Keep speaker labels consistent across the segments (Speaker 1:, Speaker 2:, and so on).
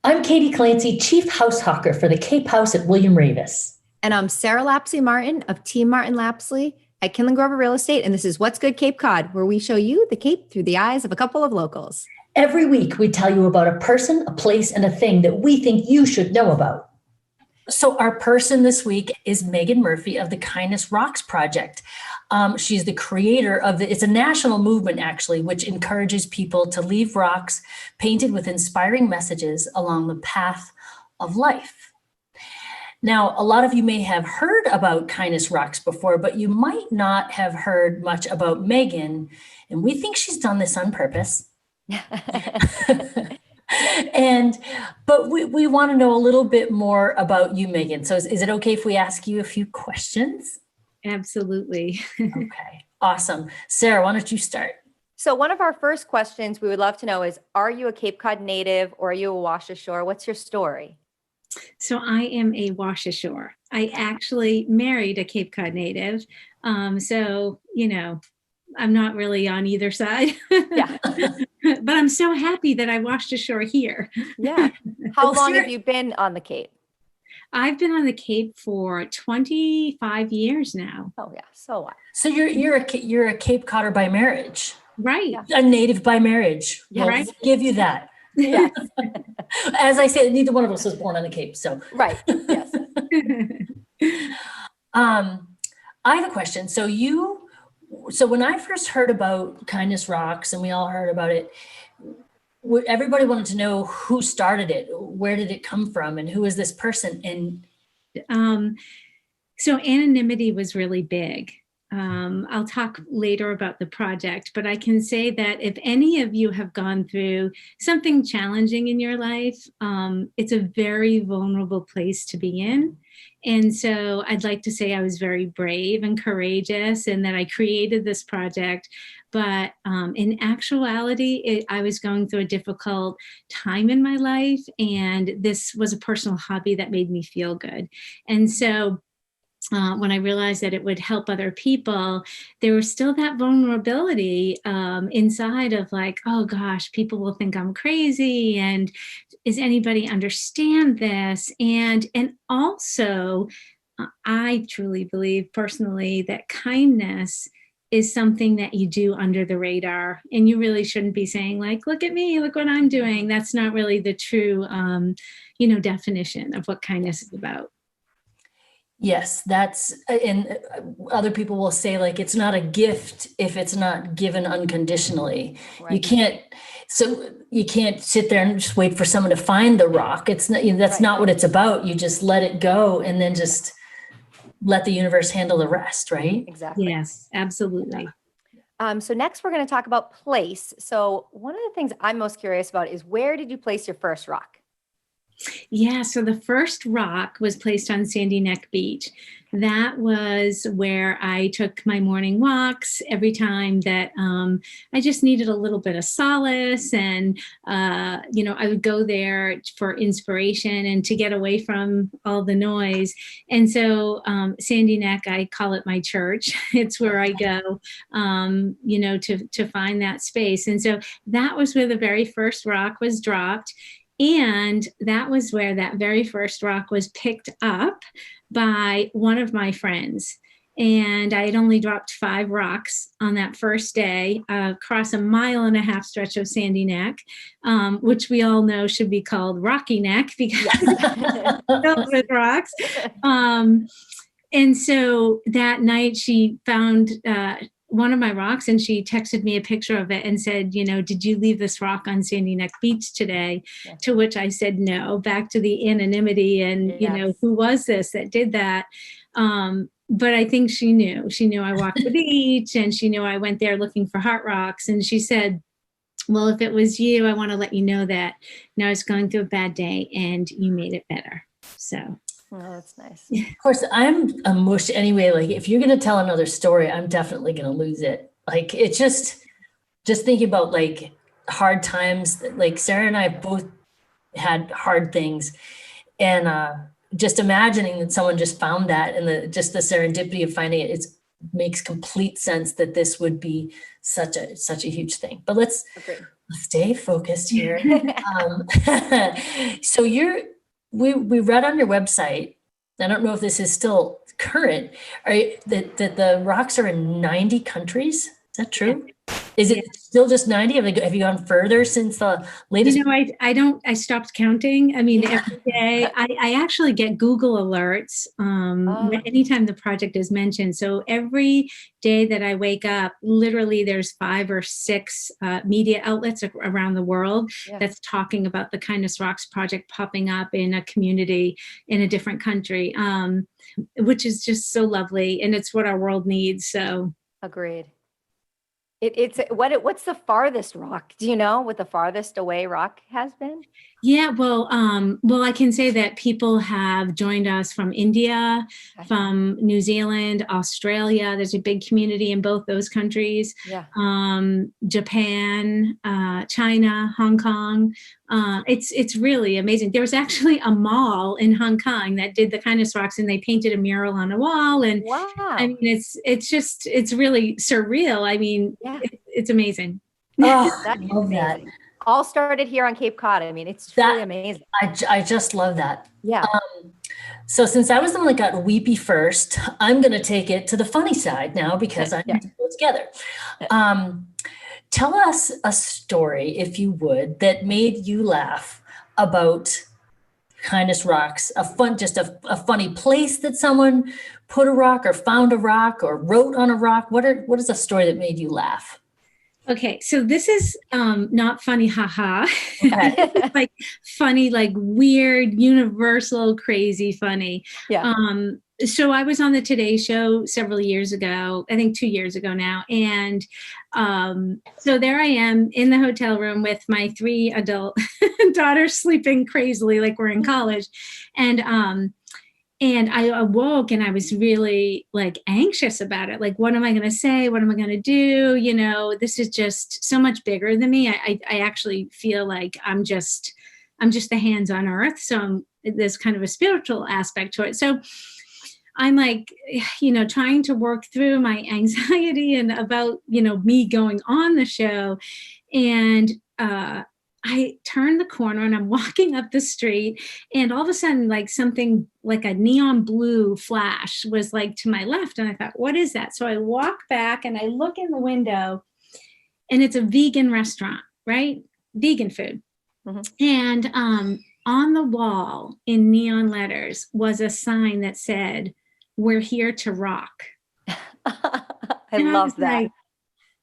Speaker 1: I'm Katie Clancy, Chief House Hawker for the Cape House at William Ravis.
Speaker 2: And I'm Sarah Lapsley Martin of Team Martin Lapsley at Kinlan Grover Real Estate. And this is What's Good Cape Cod, where we show you the Cape through the eyes of a couple of locals.
Speaker 1: Every week, we tell you about a person, a place, and a thing that we think you should know about. So our person this week is Megan Murphy of the Kindness Rocks Project. She's the creator of it's a national movement actually, which encourages people to leave rocks painted with inspiring messages along the path of life. Now, a lot of you may have heard about Kindness Rocks before, but you might not have heard much about Megan. And we think she's done this on purpose. But we want to know a little bit more about you, Megan. So is it okay if we ask you a few questions?
Speaker 3: Absolutely.
Speaker 1: Okay, awesome. Sarah, why don't you start?
Speaker 2: So one of our first questions we would love to know is, are you a Cape Cod native or are you a wash ashore? What's your story?
Speaker 3: So I am a wash ashore. I actually married a Cape Cod native. I'm not really on either side.
Speaker 2: Yeah.
Speaker 3: But I'm so happy that I washed ashore here.
Speaker 2: Yeah. How long have you been on the Cape?
Speaker 3: I've been on the Cape for 25 years now.
Speaker 2: Oh yeah, so what?
Speaker 1: So you're a Cape Codder by marriage,
Speaker 3: right?
Speaker 2: Yeah.
Speaker 1: A native by marriage.
Speaker 2: Yeah,
Speaker 1: we'll
Speaker 3: right.
Speaker 1: give you that.
Speaker 2: Yes.
Speaker 1: As I said, neither one of us was born on the Cape, so
Speaker 2: Right. Yes.
Speaker 1: I have a question. So when I first heard about Kindness Rocks, and we all heard about it, everybody wanted to know who started it, where did it come from, and who is this person? And
Speaker 3: so anonymity was really big. I'll talk later about the project, but I can say that if any of you have gone through something challenging in your life, it's a very vulnerable place to be in. And so I'd like to say I was very brave and courageous and that I created this project. But in actuality, I was going through a difficult time in my life. And this was a personal hobby that made me feel good. And so when I realized that it would help other people, there was still that vulnerability inside of like, oh gosh, people will think I'm crazy. And is anybody understand this? And also, I truly believe personally that kindness is something that you do under the radar. And you really shouldn't be saying like, look at me, look what I'm doing. That's not really the true, definition of what kindness is about.
Speaker 1: yes, and other people will say like, it's not a gift if it's not given unconditionally.
Speaker 2: Right.
Speaker 1: You can't sit there and just wait for someone to find the rock. It's not, that's
Speaker 2: Right.
Speaker 1: not what it's about. You just let it go and then just let the universe handle the rest, right?
Speaker 2: Exactly.
Speaker 3: Yes, absolutely.
Speaker 2: So next we're going to talk about place. So one of the things I'm most curious about is, where did you place your first rock?
Speaker 3: Yeah, so the first rock was placed on Sandy Neck Beach. That was where I took my morning walks every time that I just needed a little bit of solace. And, I would go there for inspiration and to get away from all the noise. And so Sandy Neck, I call it my church. It's where I go, to find that space. And so that was where the very first rock was dropped. And that was where that very first rock was picked up by one of my friends. And I had only dropped 5 rocks on that first day across a 1.5 mile stretch of Sandy Neck, which we all know should be called Rocky Neck because it's filled with rocks. And so that night she found one of my rocks and she texted me a picture of it and said, did you leave this rock on Sandy Neck Beach today? Yeah. To which I said, no, back to the anonymity and,
Speaker 2: Yes.
Speaker 3: Who was this that did that? But I think she knew I walked the beach and she knew I went there looking for heart rocks. And she said, well, if it was you, I want to let you know that I was going through a bad day and you made it better. So.
Speaker 2: Oh, that's nice.
Speaker 1: Of course, I'm a mush anyway. Like if you're going to tell another story, I'm definitely going to lose it. Like it's just thinking about like hard times. Like Sarah and I both had hard things, and just imagining that someone just found that and the serendipity of finding it, makes complete sense that this would be such a huge thing. But let's Stay focused here. So we read on your website, I don't know if this is still current, that the rocks are in 90 countries. Is that true? Is it still just 90? Have you gone further since the latest?
Speaker 3: I stopped counting. I mean, every day I actually get Google alerts anytime the project is mentioned. So every day that I wake up, literally there's 5 or 6 media outlets around the world that's talking about the Kindness Rocks project popping up in a community in a different country, which is just so lovely. And it's what our world needs. So
Speaker 2: agreed. What's the farthest rock? Do you know what the farthest away rock has been?
Speaker 3: Yeah, well, I can say that people have joined us from India, from New Zealand, Australia. There's a big community in both those countries.
Speaker 2: Yeah.
Speaker 3: Japan, China, Hong Kong. It's really amazing. There was actually a mall in Hong Kong that did the Kindness Rocks, and they painted a mural on a wall. And
Speaker 2: wow.
Speaker 3: I mean, it's really surreal. I mean, it's amazing.
Speaker 1: Oh,
Speaker 2: That's
Speaker 1: I love
Speaker 2: amazing.
Speaker 1: that.
Speaker 2: All started here on Cape Cod. I mean, it's truly amazing.
Speaker 1: I just love that.
Speaker 2: Yeah.
Speaker 1: So since I was the one that got weepy first, I'm going to take it to the funny side now because I need to go together. Tell us a story, if you would, that made you laugh about Kindness Rocks. A funny place that someone put a rock or found a rock or wrote on a rock. What is a story that made you laugh?
Speaker 3: Okay, so this is not funny, haha.
Speaker 1: Okay.
Speaker 3: Like funny, like weird, universal, crazy funny.
Speaker 2: Yeah.
Speaker 3: So I was on the Today Show several years ago, I think 2 years ago now. And so there I am in the hotel room with my 3 adult daughters sleeping crazily like we're in college. And I awoke and I was really like anxious about it. Like, what am I going to say? What am I going to do? You know, this is just so much bigger than me. I actually feel like I'm just the hands on earth. So there's kind of a spiritual aspect to it. So I'm like, trying to work through my anxiety and about, me going on the show. And, I turned the corner and I'm walking up the street, and all of a sudden, like something like a neon blue flash was like to my left. And I thought, what is that? So I walk back and I look in the window, and it's a vegan restaurant, right? Vegan food. Mm-hmm. And on the wall in neon letters was a sign that said, "We're here to rock."
Speaker 2: I love that.
Speaker 3: Like,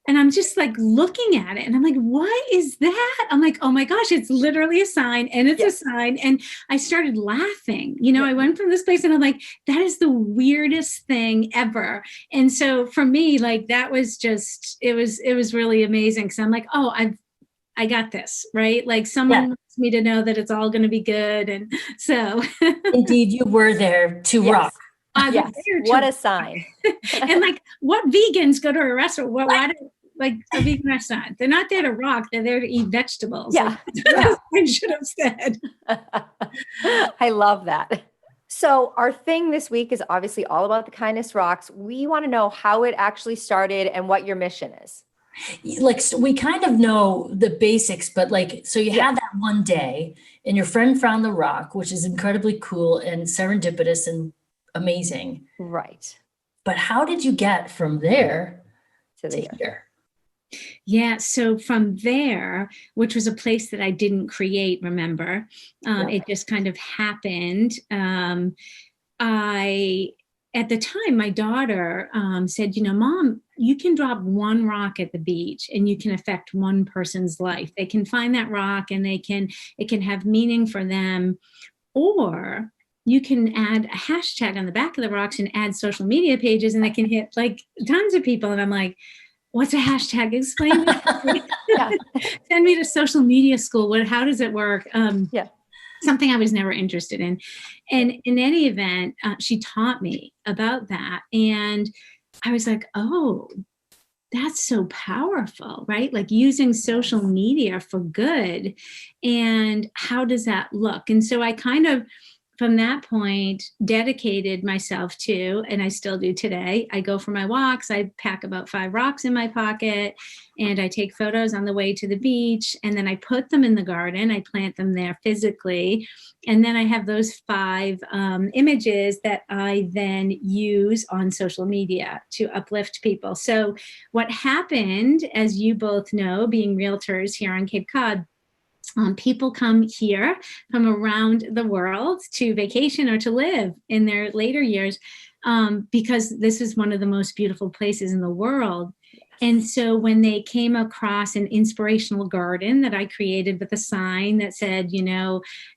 Speaker 3: and I'm just like looking at it and I'm like, what is that? I'm like, oh my gosh, it's literally a sign, and it's a sign. And I started laughing. I went from this place and I'm like, that is the weirdest thing ever. And so for me, like, that was just, it was really amazing. Cause I'm like, oh, I got this, right? Like someone wants me to know that it's all going to be good. And so
Speaker 1: Indeed, you were there to rock.
Speaker 2: Yes. What a sign.
Speaker 3: And like, what vegans go to a restaurant? Why do, like a vegan restaurant? They're not there to rock. They're there to eat vegetables.
Speaker 2: Yeah.
Speaker 3: Like, I should have said.
Speaker 2: I love that. So our thing this week is obviously all about the Kindness Rocks. We want to know how it actually started and what your mission is.
Speaker 1: Like, so we kind of know the basics, but like, so you had that one day and your friend found the rock, which is incredibly cool and serendipitous and amazing.
Speaker 2: Right.
Speaker 1: But how did you get from there to here?
Speaker 3: Yeah. So from there, which was a place that I didn't create, remember, it just kind of happened. At the time, my daughter said, Mom, you can drop one rock at the beach and you can affect one person's life. They can find that rock and it can have meaning for them. Or you can add a hashtag on the back of the rocks and add social media pages, and they can hit like tons of people. And I'm like, what's a hashtag? Explain it. Send me to social media school. How does it work? Something I was never interested in. And in any event, she taught me about that. And I was like, oh, that's so powerful, right? Like using social media for good. And how does that look? And so I kind of from that point, dedicated myself to, and I still do today, I go for my walks. I pack about 5 rocks in my pocket and I take photos on the way to the beach. And then I put them in the garden. I plant them there physically. And then I have those 5 images that I then use on social media to uplift people. So what happened, as you both know, being realtors here on Cape Cod, people come here from around the world to vacation or to live in their later years because this is one of the most beautiful places in the world. And so when they came across an inspirational garden that I created with a sign that said,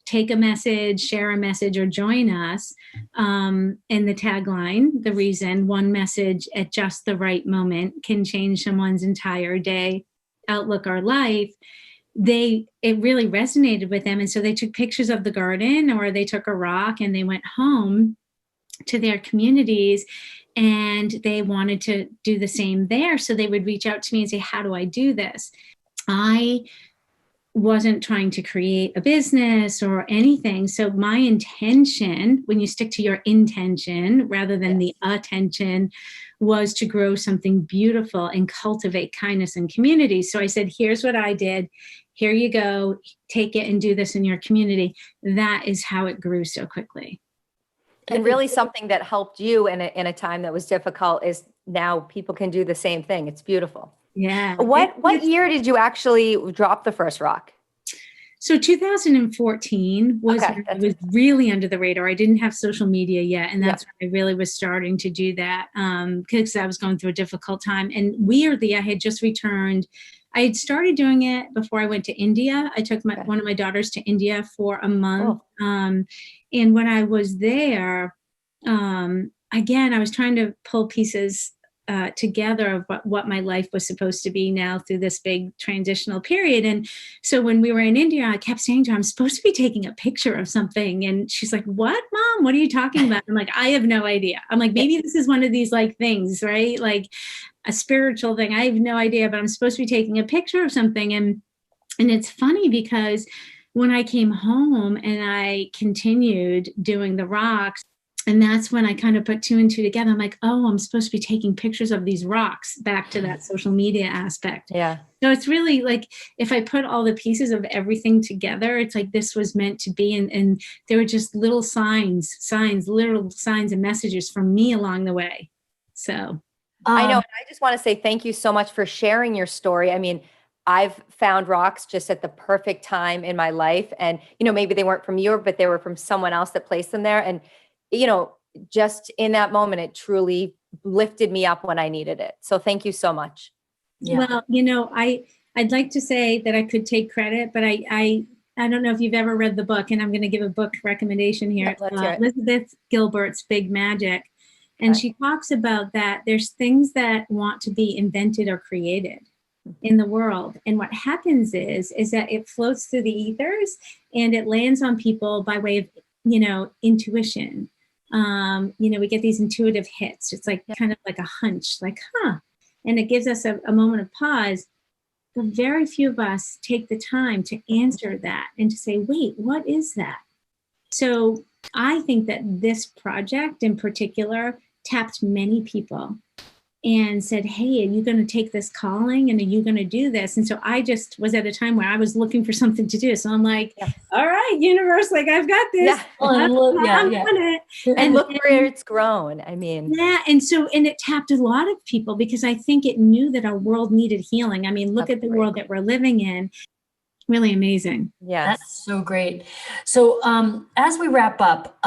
Speaker 3: take a message, share a message, or join us, and the tagline, the reason, one message at just the right moment can change someone's entire day, outlook, or life, it really resonated with them. And so they took pictures of the garden, or they took a rock and they went home to their communities and they wanted to do the same there. So they would reach out to me and say, how do I do this? I wasn't trying to create a business or anything. So my intention, when you stick to your intention rather than the attention, was to grow something beautiful and cultivate kindness in communities. So I said, here's what I did. Here you go. Take it and do this in your community. That is how it grew so quickly.
Speaker 2: And really something that helped you in a time that was difficult is now people can do the same thing. It's beautiful.
Speaker 3: Yeah.
Speaker 2: What year did you actually drop the first rock?
Speaker 3: So 2014 was
Speaker 2: Okay,
Speaker 3: when I was really under the radar. I didn't have social media yet. And that's when I really was starting to do that because I was going through a difficult time. And weirdly, I had just returned. I had started doing it before I went to India. I took one of my daughters to India for a month. Oh. And when I was there, again, I was trying to pull pieces together of what my life was supposed to be now through this big transitional period. And so when we were in India, I kept saying to her, I'm supposed to be taking a picture of something. And she's like, what, Mom? What are you talking about? I'm like, I have no idea. I'm like, maybe this is one of these things, right? Like a spiritual thing. I have no idea, but I'm supposed to be taking a picture of something. And it's funny because when I came home and I continued doing the rocks, and that's when I kind of put 2 and 2 together. I'm like, oh, I'm supposed to be taking pictures of these rocks, back to that social media aspect.
Speaker 2: Yeah.
Speaker 3: So it's really like, if I put all the pieces of everything together, it's like this was meant to be. And there were just little signs, literal signs and messages from me along the way. So
Speaker 2: I know. I just want to say thank you so much for sharing your story. I mean, I've found rocks just at the perfect time in my life. And, maybe they weren't from you, but they were from someone else that placed them there. And just in that moment, it truly lifted me up when I needed it. So thank you so much.
Speaker 3: Yeah. Well, I'd like to say that I could take credit, but I don't know if you've ever read the book, and I'm going to give a book recommendation here. Elizabeth Gilbert's Big Magic. And she talks about that there's things that want to be invented or created in the world. And what happens is that it floats through the ethers and it lands on people by way of, intuition. We get these intuitive hits. It's like kind of like a hunch, like, and it gives us a moment of pause. But very few of us take the time to answer that and to say, wait, what is that? So I think that this project in particular tapped many people and said, hey, are you going to take this calling and are you going to do this? And so I just was at a time where I was looking for something to do. So I'm like, all right, universe, I've got this.
Speaker 2: Yeah.
Speaker 3: I'm on it.
Speaker 2: And look where it's grown. I mean.
Speaker 3: Yeah. And it tapped a lot of people because I think it knew that our world needed healing. I mean, look at the world that we're living in. Really amazing.
Speaker 2: Yeah.
Speaker 1: That's so great. So as we wrap up,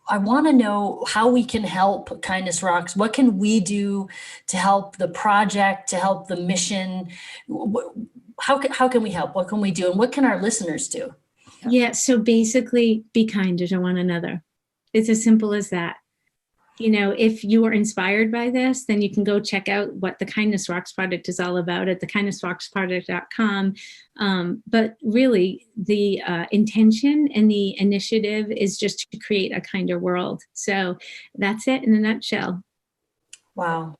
Speaker 1: I want to know how we can help Kindness Rocks. What can we do to help the project, to help the mission? How can we help? What can we do? And what can our listeners do?
Speaker 3: Yeah. So basically be kinder to one another. It's as simple as that. If you are inspired by this, then you can go check out what the Kindness Rocks Project is all about at thekindnessrocksproject.com. But really, the intention and the initiative is just to create a kinder world. So that's it in a nutshell.
Speaker 1: Wow.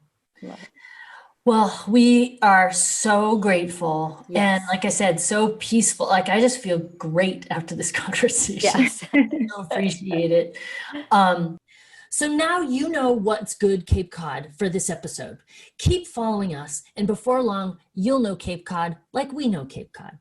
Speaker 1: Well, we are so grateful.
Speaker 2: Yes.
Speaker 1: And like I said, so peaceful. Like I just feel great after this conversation.
Speaker 2: Yes.
Speaker 1: So appreciate it. Um, so now you know what's good Cape Cod for this episode. Keep following us, and before long, you'll know Cape Cod like we know Cape Cod.